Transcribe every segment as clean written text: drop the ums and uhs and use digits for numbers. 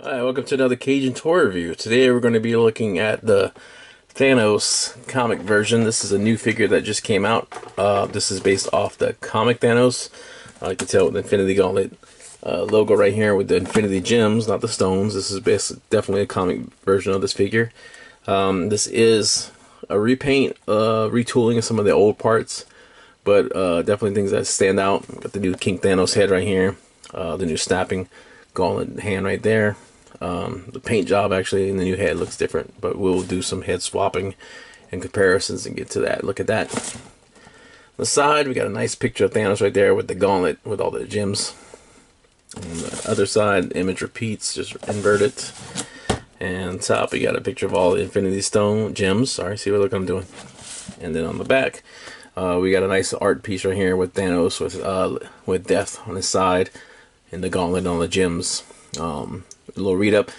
Hi, welcome to another Cajun toy review. Today we're going to be looking at the Thanos comic version. This is a new figure that just came out. This is based off the comic Thanos. You can tell with the Infinity Gauntlet logo right here with the Infinity Gems, not the stones. This is definitely a comic version of this figure. This is a repaint, retooling of some of the old parts, but definitely things that stand out. Got the new King Thanos head right here, the new snapping gauntlet hand right there. The paint job actually in the new head looks different, but we'll do some head swapping and comparisons and get to that. Look at that. On the side, we got a nice picture of Thanos right there with the gauntlet with all the gems. On the other side, the image repeats, just invert it. And top, we got a picture of all the Infinity Stone gems. Sorry, see what I'm doing. And then on the back, we got a nice art piece right here with Thanos with death on his side and the gauntlet on the gems. A little read up.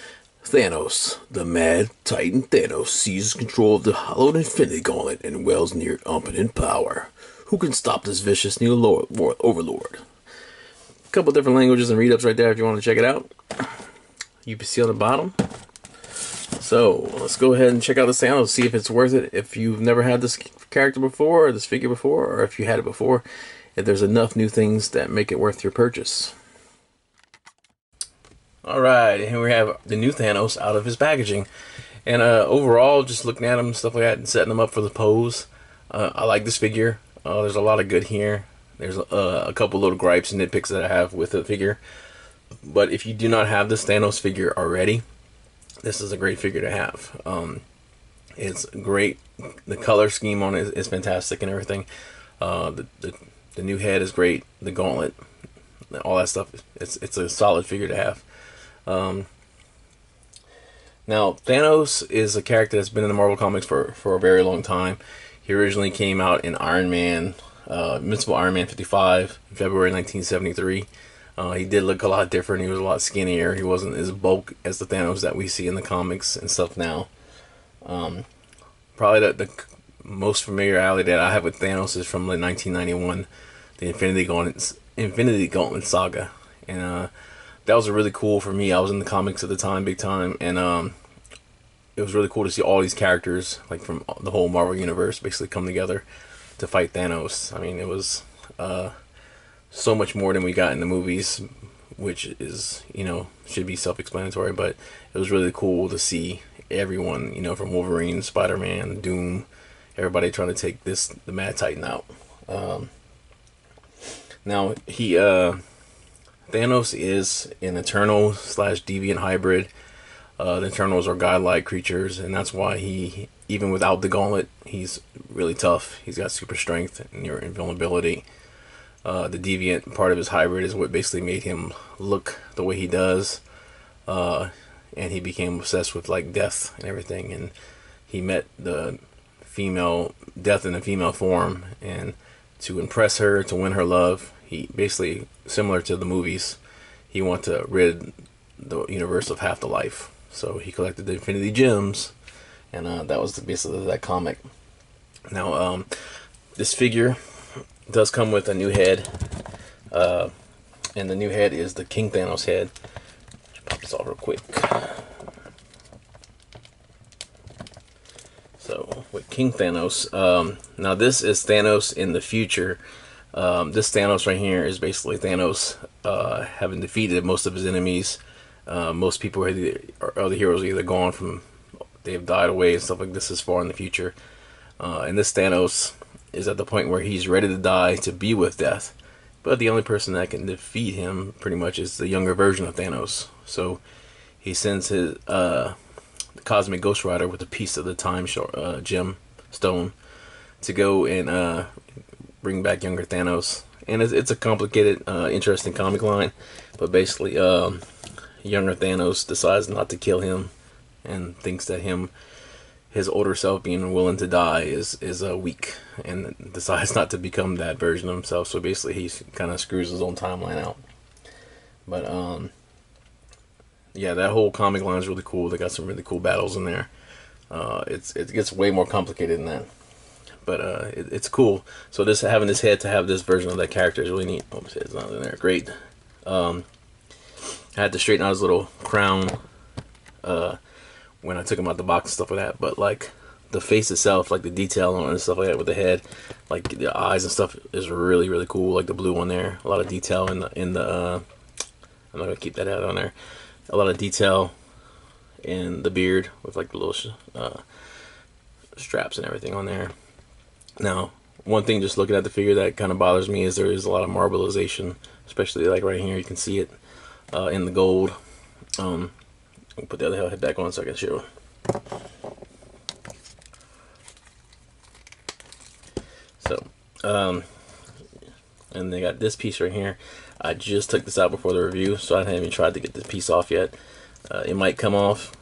Thanos, the mad titan Thanos, seizes control of the hallowed Infinity Gauntlet and wells near impotent power. Who can stop this vicious new overlord? A couple different languages and read ups right there if you want to check it out. You can see on the bottom. So let's go ahead and check out this Thanos, see if it's worth it. If you've never had this character before, or this figure before, or if you had it before, if there's enough new things that make it worth your purchase. Alright, here we have the new Thanos out of his packaging. And overall, just looking at him, stuff like that, and setting him up for the pose, I like this figure. There's a lot of good here. There's a couple little gripes and nitpicks that I have with the figure. But if you do not have this Thanos figure already, this is a great figure to have. It's great. The color scheme on it is fantastic and everything. The new head is great. The gauntlet, all that stuff. It's a solid figure to have. Now, Thanos is a character that's been in the Marvel Comics for a very long time. He originally came out in Iron Man, Invincible Iron Man 55, in February 1973. He did look a lot different. He was a lot skinnier. He wasn't as bulk as the Thanos that we see in the comics and stuff now. Probably the most familiarity that I have with Thanos is from the 1991, the Infinity Gauntlet saga. And that was really cool for me. I was in the comics at the time, big time, and it was really cool to see all these characters, like from the whole Marvel universe, basically come together to fight Thanos. I mean, it was so much more than we got in the movies, which is, should be self-explanatory, but it was really cool to see everyone, from Wolverine, Spider-Man, Doom, everybody trying to take the Mad Titan out. Now, Thanos is an Eternal / Deviant hybrid. The Eternals are godlike creatures, and that's why he, even without the gauntlet, he's really tough. He's got super strength and invulnerability. The Deviant part of his hybrid is what basically made him look the way he does, and he became obsessed with death and everything. And he met the female death in a female form, and to impress her, to win her love, he basically, similar to the movies, he wanted to rid the universe of half the life. So he collected the Infinity Gems, and that was basically that comic. Now, this figure does come with a new head, and the new head is the King Thanos head. Let's pop this off real quick. So, with King Thanos, now this is Thanos in the future. This Thanos right here is basically Thanos having defeated most of his enemies. Most people are the heroes are either gone from, they've died away and stuff like this is far in the future. And this Thanos is at the point where he's ready to die to be with death. But the only person that can defeat him pretty much is the younger version of Thanos. So he sends his the Cosmic Ghost Rider with a piece of the time gem stone to go and bring back younger Thanos. And it's a complicated, interesting comic line, but basically younger Thanos decides not to kill him and thinks that his older self being willing to die is weak, and decides not to become that version of himself. So basically he kind of screws his own timeline out. But yeah, that whole comic line is really cool. They got some really cool battles in there. It gets way more complicated than that, but it's cool. So having this head to have this version of that character is really neat. Oh, his head's not in there. Great. I had to straighten out his little crown when I took him out the box and stuff like that. But like the face itself, like the detail on it and stuff like that with the head, like the eyes and stuff is really really cool. Like the blue one there, a lot of detail in the I'm not gonna keep that out on there. A lot of detail in the beard with like the little straps and everything on there. Now, one thing just looking at the figure that kind of bothers me is there is a lot of marbleization, especially like right here. You can see it in the gold. I'll put the other head back on so I can show. So, and they got this piece right here. I just took this out before the review, so I haven't even tried to get this piece off yet. It might come off,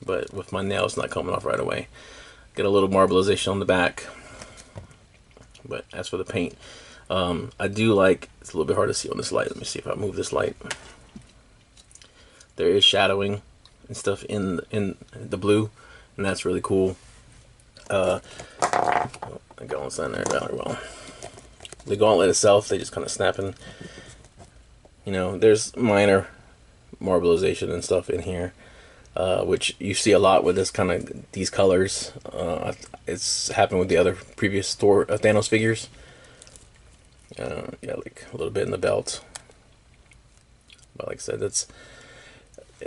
but with my nail, it's not coming off right away. Get a little marbleization on the back, but as for the paint, I do like, it's a little bit hard to see on this light. Let me see if I move this light. There is shadowing and stuff in the blue, and that's really cool. I got one sign there very well. The gauntlet itself, they just kind of snapping. You know, there's minor marbleization and stuff in here, which you see a lot with this kind of these colors. It's happened with the other previous Thanos figures. Yeah, like a little bit in the belt, but like I said,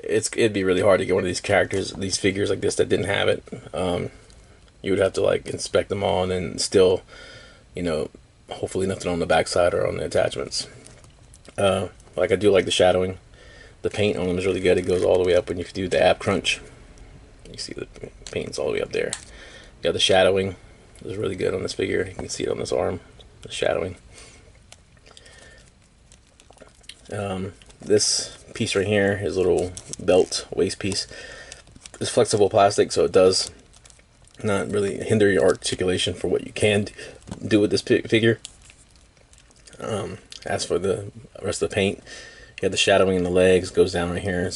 it'd be really hard to get one of these characters, these figures like this that didn't have it. You would have to like inspect them all and then still, you know, hopefully nothing on the backside or on the attachments. Like I do like the shadowing. The paint on them is really good. It goes all the way up when you do the ab crunch. You see the paint's all the way up there. You got the shadowing. It's really good on this figure. You can see it on this arm, the shadowing. This piece right here, his little belt waist piece, is flexible plastic, so it does not really hinder your articulation for what you can do with this figure. As for the rest of the paint, you got the shadowing in the legs, goes down right here.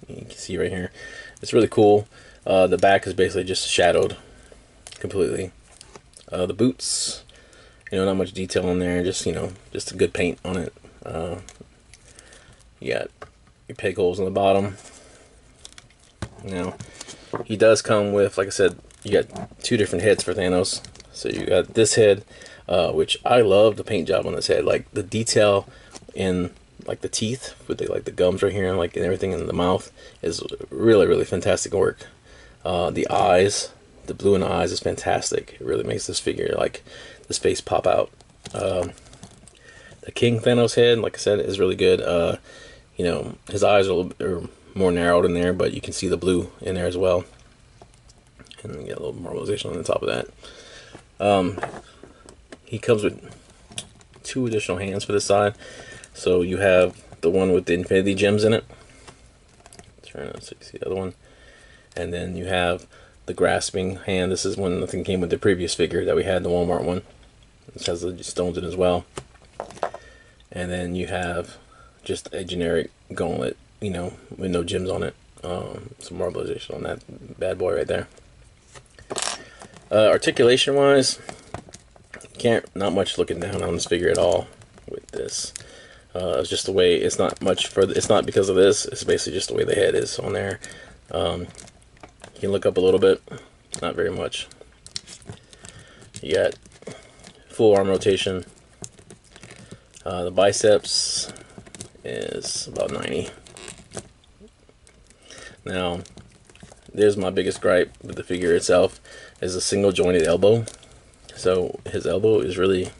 You can see right here. It's really cool. The back is basically just shadowed completely. The boots, you know, not much detail on there, just, you know, just a good paint on it. You got your peg holes on the bottom. Now, he does come with, like I said, you got two different heads for Thanos. So you got this head, which I love the paint job on this head. Like the detail in like the teeth with the gums right here, like and everything in the mouth is really really fantastic work. The eyes, the blue in the eyes is fantastic. It really makes this figure, like this face, pop out. The King Thanos head, like I said, is really good. You know, his eyes are more narrowed in there, but you can see the blue in there as well. And you get a little marbleization on the top of that. He comes with two additional hands for this side. So you have the one with the infinity gems in it. Turn it so you see the other one. And then you have the grasping hand. This is one that came with the previous figure that we had, the Walmart one. This has the stones in it as well. And then you have just a generic gauntlet, you know, with no gems on it. Some marbleization on that bad boy right there. Articulation wise, not much looking down on this figure at all with this. It's just the way, it's not much further, it's not because of this, it's basically just the way the head is on there. You can look up a little bit, not very much. You got full arm rotation. The biceps is about 90. Now, there's my biggest gripe with the figure itself, is a single jointed elbow. So his elbow is really,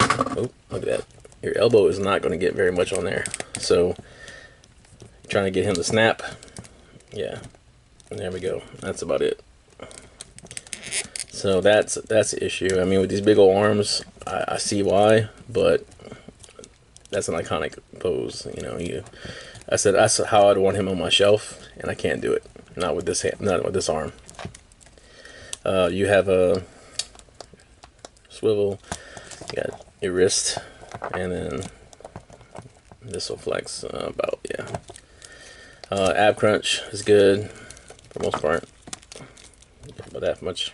oh, look at that. Your elbow is not going to get very much on there. So, trying to get him to snap. Yeah, there we go. That's about it. So that's the issue. I mean, with these big old arms, I see why, but that's an iconic pose. You know, I said that's how I'd want him on my shelf, and I can't do it. Not with this hand, not with this arm. You have a swivel. You got your wrist, and then this will flex about, yeah. Ab crunch is good for the most part. About that much.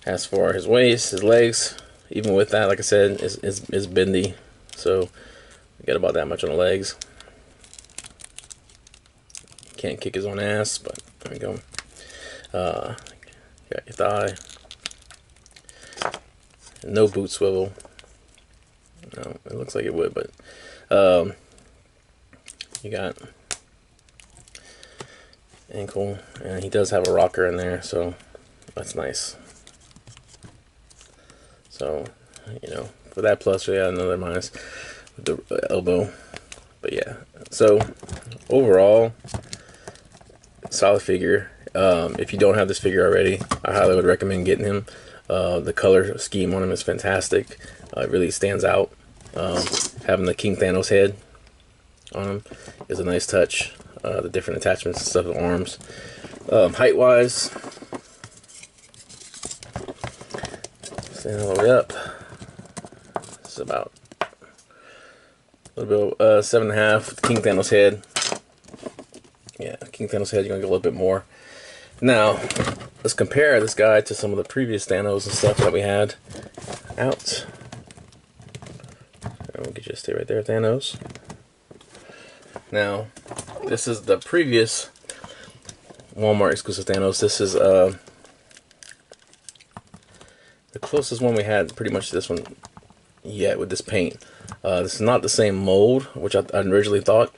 As for his waist, his legs, even with that, like I said, is bendy. So we got about that much on the legs. can't kick his own ass, but there we go. Got your thigh. No boot swivel. No, it looks like it would, but you got ankle, and he does have a rocker in there, so that's nice. So, you know, for that plus, we had another minus with the elbow. But yeah, so overall, solid figure. If you don't have this figure already, I highly would recommend getting him. The color scheme on him is fantastic. It really stands out. Having the King Thanos head on him is a nice touch. The different attachments and stuff, the arms. Height wise, stand all the way up. It's about a little bit 7.5. King Thanos head. Yeah, King Thanos head, you're gonna get a little bit more. Now, let's compare this guy to some of the previous Thanos and stuff that we had out. We'll get you to stay right there, Thanos. Now, this is the previous Walmart exclusive Thanos. This is the closest one we had, pretty much this one yet, with this paint. This is not the same mold, which I originally thought.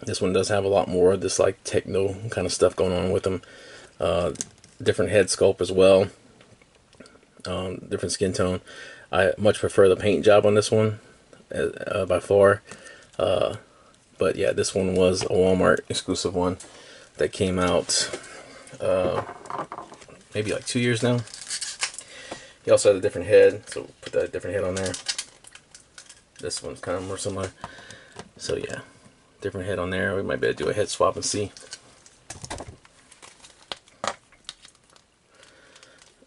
This one does have a lot more of this like techno kind of stuff going on with them. Different head sculpt as well. Different skin tone. I much prefer the paint job on this one by far. But yeah, this one was a Walmart exclusive one that came out maybe like 2 years now. He also has a different head, so put that different head on there. This one's kind of more similar. So yeah, different head on there. We might be able to do a head swap and see.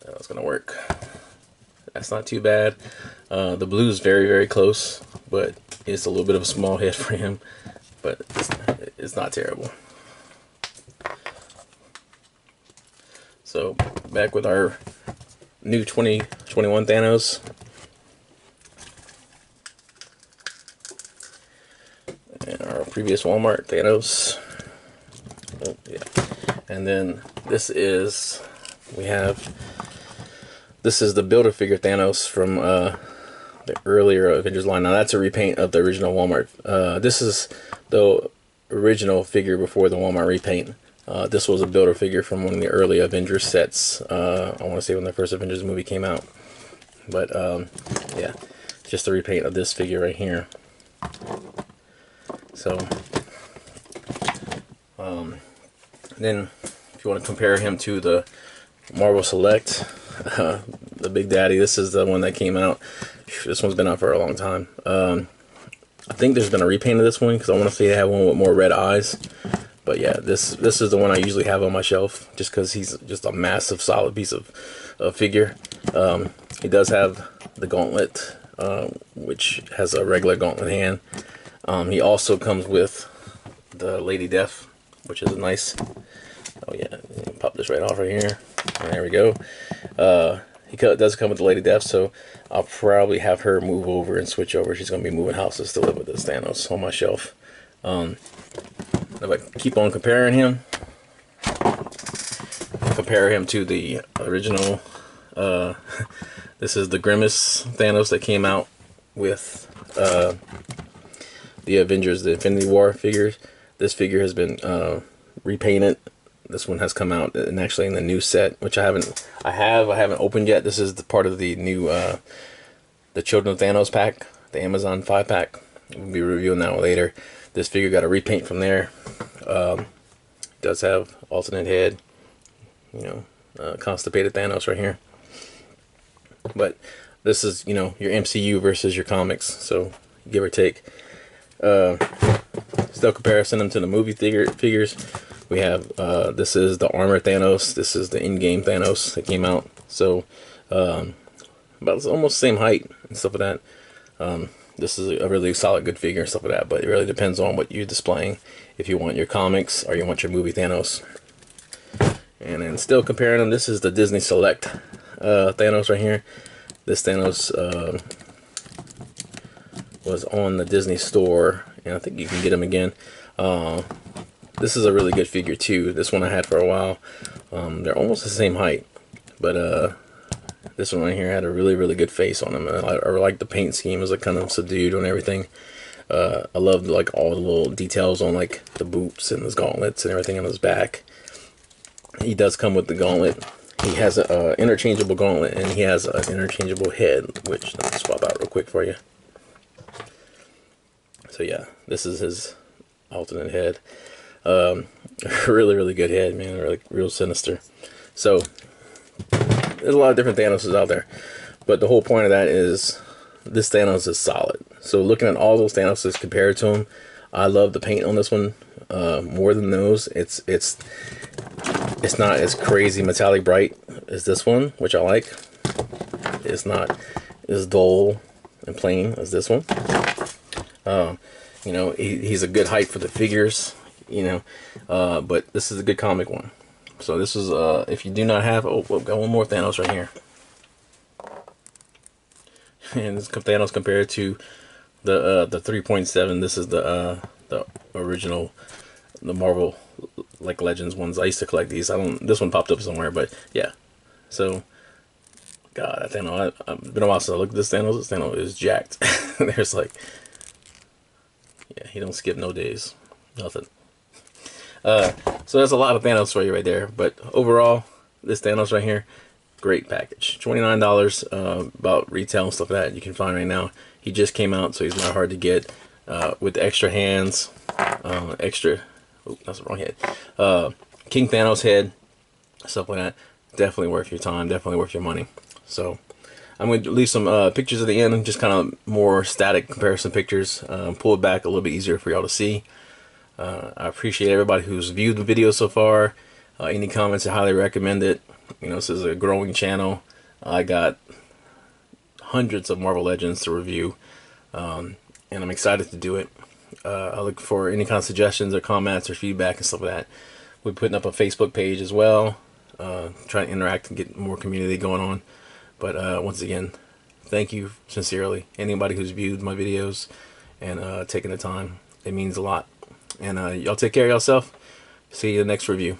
That's gonna work. That's not too bad. The blue is very, very close, but it's a little bit of a small head for him, but it's not terrible. So back with our new 2021 Thanos. And our previous Walmart Thanos. Oh, yeah. And then this is, this is the Build-A-Figure Thanos from the earlier Avengers line. Now that's a repaint of the original Walmart. This is the original figure before the Walmart repaint. This was a Build-A-Figure from one of the early Avengers sets. I want to say when the first Avengers movie came out. But yeah, just a repaint of this figure right here. So then if you want to compare him to the Marvel Select, the Big Daddy, this is the one that came out. This one's been out for a long time. I think there's been a repaint of this one because I want to say they have one with more red eyes. But yeah, this is the one I usually have on my shelf just because he's just a massive, solid piece of figure. He does have the gauntlet, which has a regular gauntlet hand. He also comes with the Lady Death, which is a nice. Oh yeah, pop this right off right here. And there we go. He does come with the Lady Death, so I'll probably have her move over and switch over. She's gonna be moving houses to live with this Thanos on my shelf. If I keep on comparing him, compare him to the original. This is the Grimace Thanos that came out with the Avengers, the Infinity War figures. This figure has been repainted. This one has come out and actually in the new set, which I haven't opened yet. This is the part of the new the Children of Thanos pack, the Amazon 5-pack. We'll be reviewing that one later. This figure got a repaint from there. Does have alternate head, you know, constipated Thanos right here. But this is, you know, your MCU versus your comics, so give or take. Still comparison them to the movie figures. We have this is the Armor Thanos. This is the in-game Thanos that came out. So about almost the same height and stuff like that. This is a really solid, good figure and stuff like that. But it really depends on what you're displaying. If you want your comics or you want your movie Thanos. And then still comparing them, this is the Disney Select Thanos right here. This Thanos was on the Disney store, and I think you can get him again. this is a really good figure too. This one I had for a while. They're almost the same height, but this one right here had a really good face on him. I like the paint scheme. It was like kind of subdued on everything. I loved like all the little details on like the boots and his gauntlets and everything on his back. He does come with the gauntlet. He has an interchangeable gauntlet, and he has an interchangeable head, which let me swap out real quick for you. So yeah, this is his alternate head. Really good head, man. Really, real sinister. So there's a lot of different Thanoses out there, but the whole point of that is this Thanos is solid. So looking at all those Thanoses compared to him, I love the paint on this one more than those. It's not as crazy metallic bright as this one, which I like. It's not as dull and plain as this one. You know, he's a good height for the figures, you know, but this is a good comic one. So this is, if you do not have, oh, we've got one more Thanos right here. And this Thanos compared to the 3.7, this is the original, the Marvel, like, Legends ones. I used to collect these. This one popped up somewhere, but yeah. So, God, that Thanos, I've been a while since I looked at this Thanos. This Thanos is jacked. There's like, yeah, he don't skip no days. Nothing. So there's a lot of Thanos for you right there. But overall, this Thanos right here, great package. $29 about retail and stuff like that you can find right now. He just came out, so he's not hard to get. With the extra hands, extra, oh, that's the wrong head. King Thanos head, stuff like that. Definitely worth your time, definitely worth your money. So I'm going to leave some pictures at the end, just kind of more static comparison pictures. Pull it back a little bit easier for y'all to see. I appreciate everybody who's viewed the video so far. Any comments, I highly recommend it. You know, this is a growing channel. I got hundreds of Marvel Legends to review, and I'm excited to do it. I look for any kind of suggestions or comments or feedback and stuff like that. We're putting up a Facebook page as well, trying to interact and get more community going on. But once again, thank you sincerely. Anybody who's viewed my videos and taken the time, it means a lot. And y'all take care of yourself. See you in the next review.